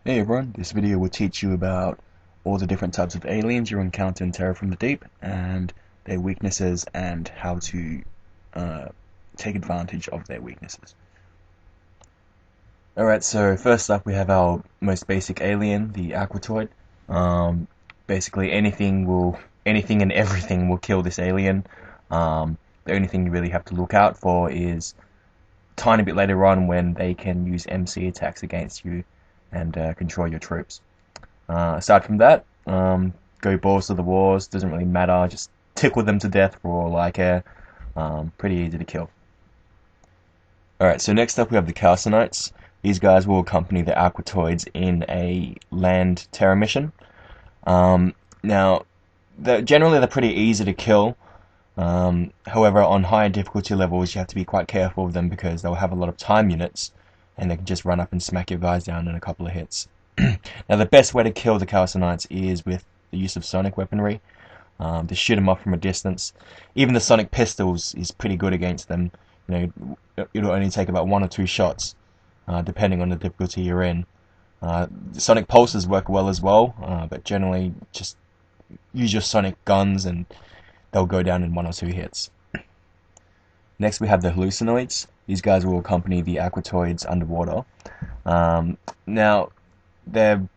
Hey everyone, this video will teach you about all the different types of aliens you encounter in Terror from the Deep and their weaknesses and how to uh, take advantage of their weaknesses. Alright, so first up we have our most basic alien, the Aquatoid. Um, Basically anything and everything will kill this alien. The only thing you really have to look out for is a tiny bit later on when they can use MC attacks against you and control your troops. Aside from that, go balls to the walls, doesn't really matter, just tickle them to death for all I care. Pretty easy to kill. Alright, so next up we have the Hallucinates. These guys will accompany the Aquatoids in a land terror mission. Now, generally they're pretty easy to kill. However, on higher difficulty levels, you have to be quite careful of them because they'll have a lot of time units, and they can just run up and smack your guys down in a couple of hits. Now, the best way to kill the Hallucinates is with the use of sonic weaponry. To shoot them off from a distance. Even the sonic pistols is pretty good against them. You know, it'll only take about 1 or 2 shots, depending on the difficulty you're in. Sonic pulses work well as well, but generally just use your sonic guns and they'll go down in 1 or 2 hits. Next we have the Hallucinates. These guys will accompany the Aquatoids underwater. Now, they're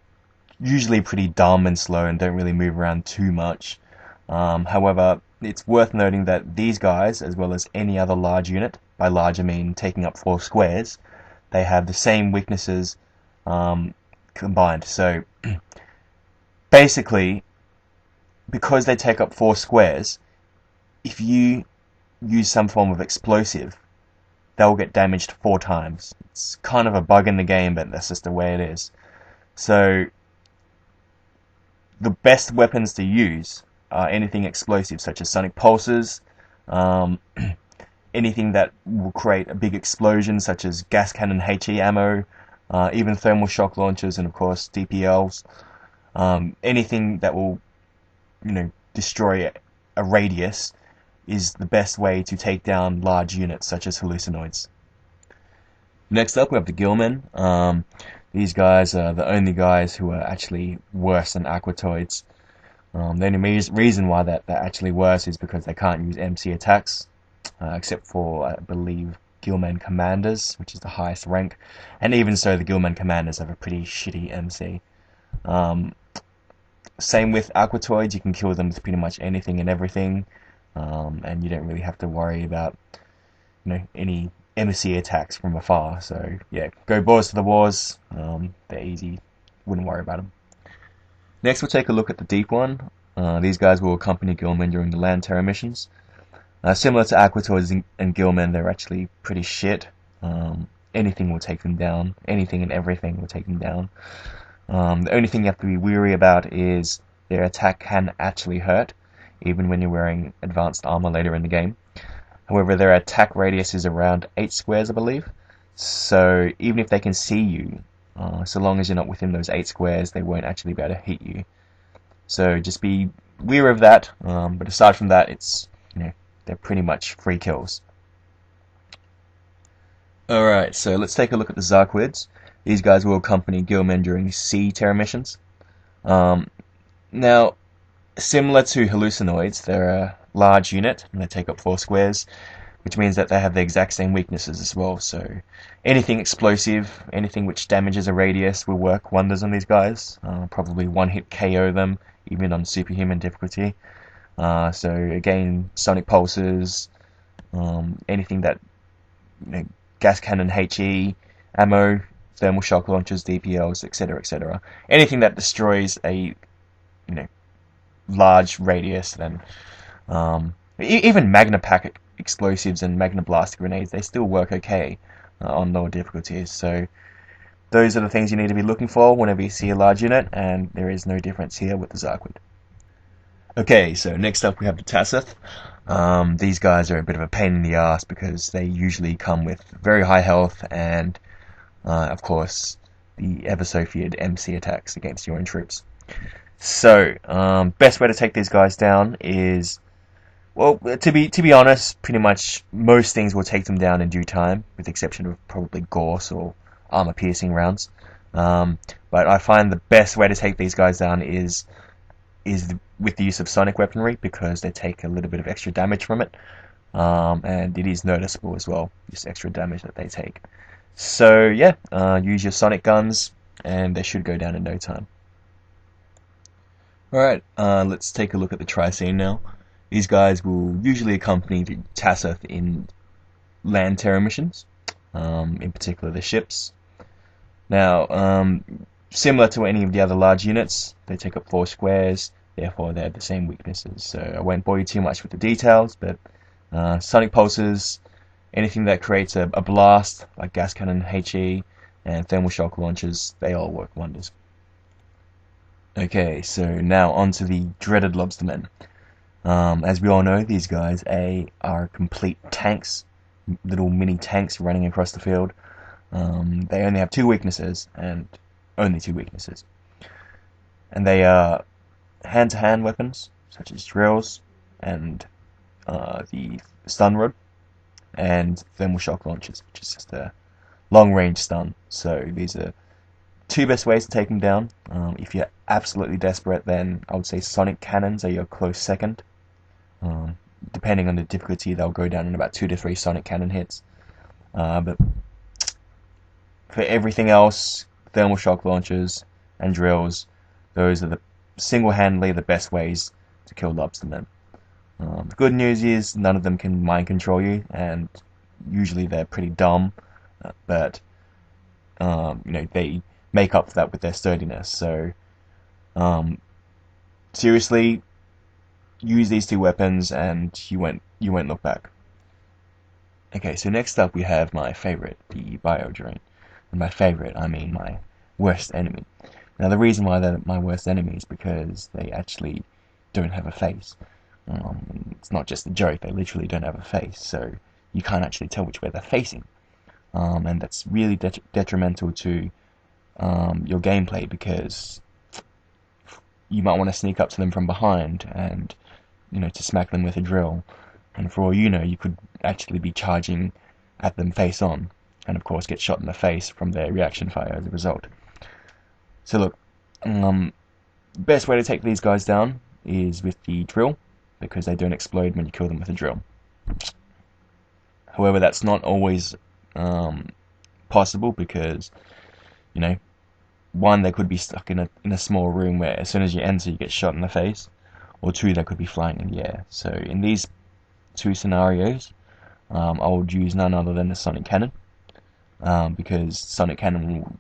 usually pretty dumb and slow and don't really move around too much. However, it's worth noting that these guys, as well as any other large unit, by large I mean taking up 4 squares, they have the same weaknesses combined. So, basically, because they take up 4 squares, if you use some form of explosive, they'll get damaged 4 times. It's kind of a bug in the game, but that's just the way it is. So, the best weapons to use are anything explosive, such as sonic pulses, anything that will create a big explosion, such as gas cannon HE ammo, even thermal shock launchers, and of course DPLs. Anything that will, destroy a radius is the best way to take down large units such as Hallucinoids. Next up, we have the Gilman. These guys are the only guys who are actually worse than Aquatoids. The only reason why they're actually worse is because they can't use MC attacks, except for, I believe, Gilman Commanders, which is the highest rank. And even so, the Gilman Commanders have a pretty shitty MC. Same with Aquatoids, you can kill them with pretty much anything and everything, and you don't really have to worry about, any MC attacks from afar. So yeah, go balls to the walls. They're easy. Wouldn't worry about them. Next, we'll take a look at the Deepone. These guys will accompany Gilman during the land terror missions. Similar to Aquatoids and Gilman, they're actually pretty shit. Anything will take them down. Anything and everything will take them down. The only thing you have to be wary about is their attack can actually hurt, even when you're wearing advanced armor later in the game. However, their attack radius is around 8 squares, I believe. So even if they can see you, so long as you're not within those 8 squares, they won't actually be able to hit you. So just be wary of that. But aside from that, it's they're pretty much free kills. Alright, so let's take a look at the Zarquids. These guys will accompany Gilman during sea terror missions. Now, similar to Hallucinoids, they're a large unit and they take up 4 squares, which means that they have the exact same weaknesses as well. So anything explosive, anything which damages a radius will work wonders on these guys. Probably one-hit KO them, even on superhuman difficulty. So again, sonic pulses, anything that gas cannon HE, ammo, thermal shock launchers, DPLs, etc., etc. Anything that destroys a large radius, then even Magna Pack explosives and Magna Blast grenades, they still work okay on lower difficulties. So those are the things you need to be looking for whenever you see a large unit, and there is no difference here with the Zarquid. Okay, so next up we have the Tasa. These guys are a bit of a pain in the ass because they usually come with very high health and, of course, the ever so feared MC attacks against your own troops. So, best way to take these guys down is, well, to be honest, pretty much most things will take them down in due time, with the exception of probably Gorse or armor-piercing rounds. But I find the best way to take these guys down is with the use of sonic weaponry, because they take a little bit of extra damage from it, and it is noticeable as well, this extra damage that they take. So yeah, use your sonic guns, and they should go down in no time. Alright, let's take a look at the Tri-Scene now. These guys will usually accompany the Tasa in land terror missions, in particular the ships. Now, similar to any of the other large units, they take up 4 squares, therefore they have the same weaknesses. So I won't bore you too much with the details, but sonic pulses, anything that creates a blast, like gas cannon, HE, and thermal shock launchers, they all work wonders. Okay, so now on to the dreaded Lobstermen. As we all know, these guys are complete tanks, little mini tanks running across the field. They only have 2 weaknesses, and only 2 weaknesses. And they are hand-to-hand weapons, such as drills, and the stun rod, and thermal shock launchers, which is just a long-range stun. So these are 2 best ways to take them down. If you're absolutely desperate, then I would say sonic cannons are your close second. Depending on the difficulty, they'll go down in about 2 to 3 sonic cannon hits. But for everything else, thermal shock launchers and drills, those are single-handedly the best ways to kill Lobstermen. The good news is none of them can mind control you, and usually they're pretty dumb, but they make up for that with their sturdiness. So seriously, use these 2 weapons and you won't look back. Okay, so next up we have my favorite, the Bio Drone. And by favorite, I mean my worst enemy. Now the reason why they're my worst enemy is because they actually don't have a face. It's not just a joke, they literally don't have a face, so you can't actually tell which way they're facing. And that's really detrimental to your gameplay, because you might want to sneak up to them from behind and to smack them with a drill, and for all you know, you could actually be charging at them face on, and of course get shot in the face from their reaction fire as a result. So look, the best way to take these guys down is with the drill, because they don't explode when you kill them with a drill. However, that's not always possible, because one, they could be stuck in a small room where as soon as you enter you get shot in the face, or 2, they could be flying in the air. So in these 2 scenarios, I would use none other than the sonic cannon, because sonic cannon will,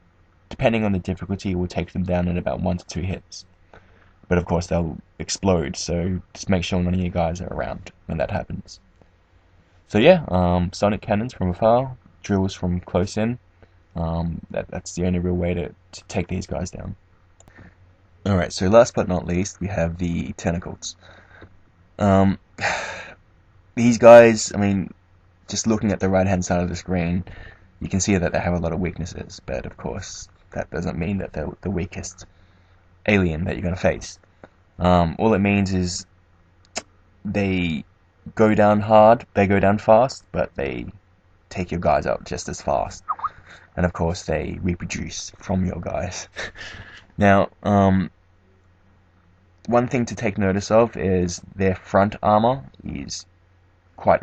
depending on the difficulty, will take them down in about 1 to 2 hits. But of course they'll explode, so just make sure none of you guys are around when that happens. So yeah, sonic cannons from afar, drills from close in. That's the only real way to take these guys down. Alright, so last but not least, we have the Tentacles. These guys, I mean, just looking at the right hand side of the screen, you can see that they have a lot of weaknesses, but of course that doesn't mean that they're the weakest alien that you're going to face. All it means is they go down hard, they go down fast, but they take your guys out just as fast. And of course they reproduce from your guys. Now, one thing to take notice of is their front armor is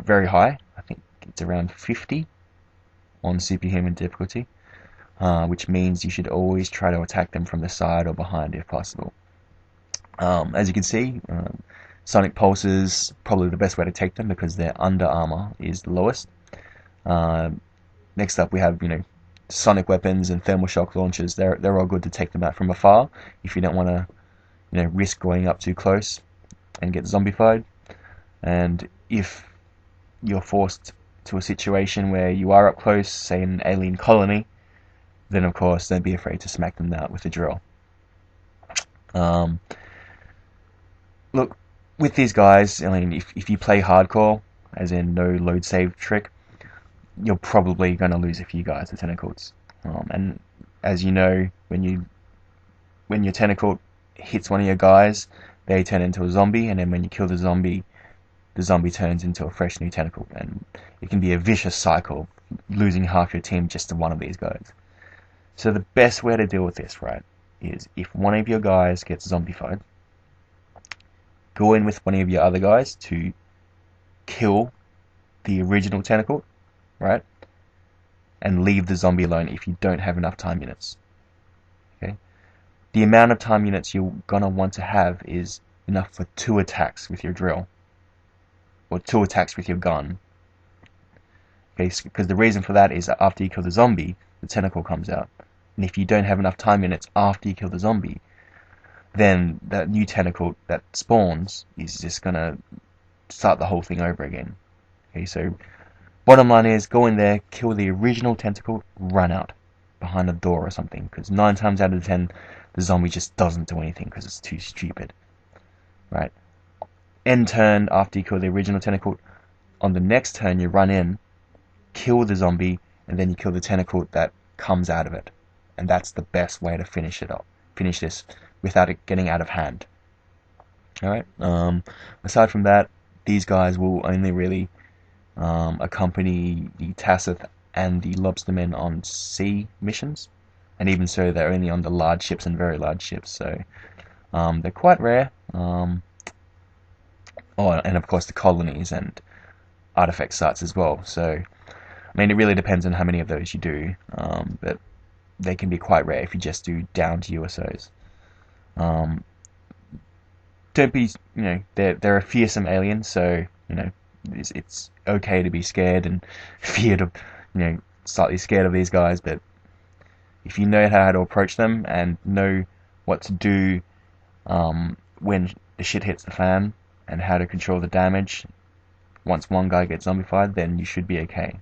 very high. I think it's around 50 on superhuman difficulty, which means you should always try to attack them from the side or behind if possible. As you can see, sonic pulses probably the best way to take them, because their under armor is the lowest. Next up we have sonic weapons and thermal shock launchers. They're all good to take them out from afar if you don't want to risk going up too close and get zombified. And if you're forced to a situation where you are up close, say in an alien colony, then of course don't be afraid to smack them out with a drill. Look, with these guys, I mean, if you play hardcore, as in no load save trick, you're probably going to lose a few guys to Tentacles. And as you know, when your Tentacle hits one of your guys, they turn into a zombie, and then when you kill the zombie turns into a fresh new Tentacle, and it can be a vicious cycle, losing half your team just to one of these guys. So the best way to deal with this, right, is if one of your guys gets zombified, go in with one of your other guys to kill the original tentacle, right? And leave the zombie alone if you don't have enough time units. Okay? The amount of time units you're gonna want to have is enough for 2 attacks with your drill, or 2 attacks with your gun. Okay, because the reason for that is that after you kill the zombie, the tentacle comes out. And if you don't have enough time units after you kill the zombie, then that new tentacle that spawns is just gonna start the whole thing over again. Okay, so bottom line is, go in there, kill the original tentacle, run out behind a door or something, because 9 times out of 10 the zombie just doesn't do anything because it's too stupid. Right? End turn, after you kill the original tentacle, on the next turn you run in, kill the zombie, and then you kill the tentacle that comes out of it. And that's the best way to finish this without it getting out of hand. Alright? Aside from that, these guys will only really accompany the Tasa and the Lobstermen on sea missions, and even so, they're only on the large ships and very large ships, so they're quite rare. Oh, and of course the colonies and artifact sites as well. So, I mean, it really depends on how many of those you do, but they can be quite rare if you just do down to USOs. Don't be, they're a fearsome alien, so it's okay to be scared and feared of, slightly scared of these guys, but if you know how to approach them and know what to do when the shit hits the fan and how to control the damage once one guy gets zombified, then you should be okay.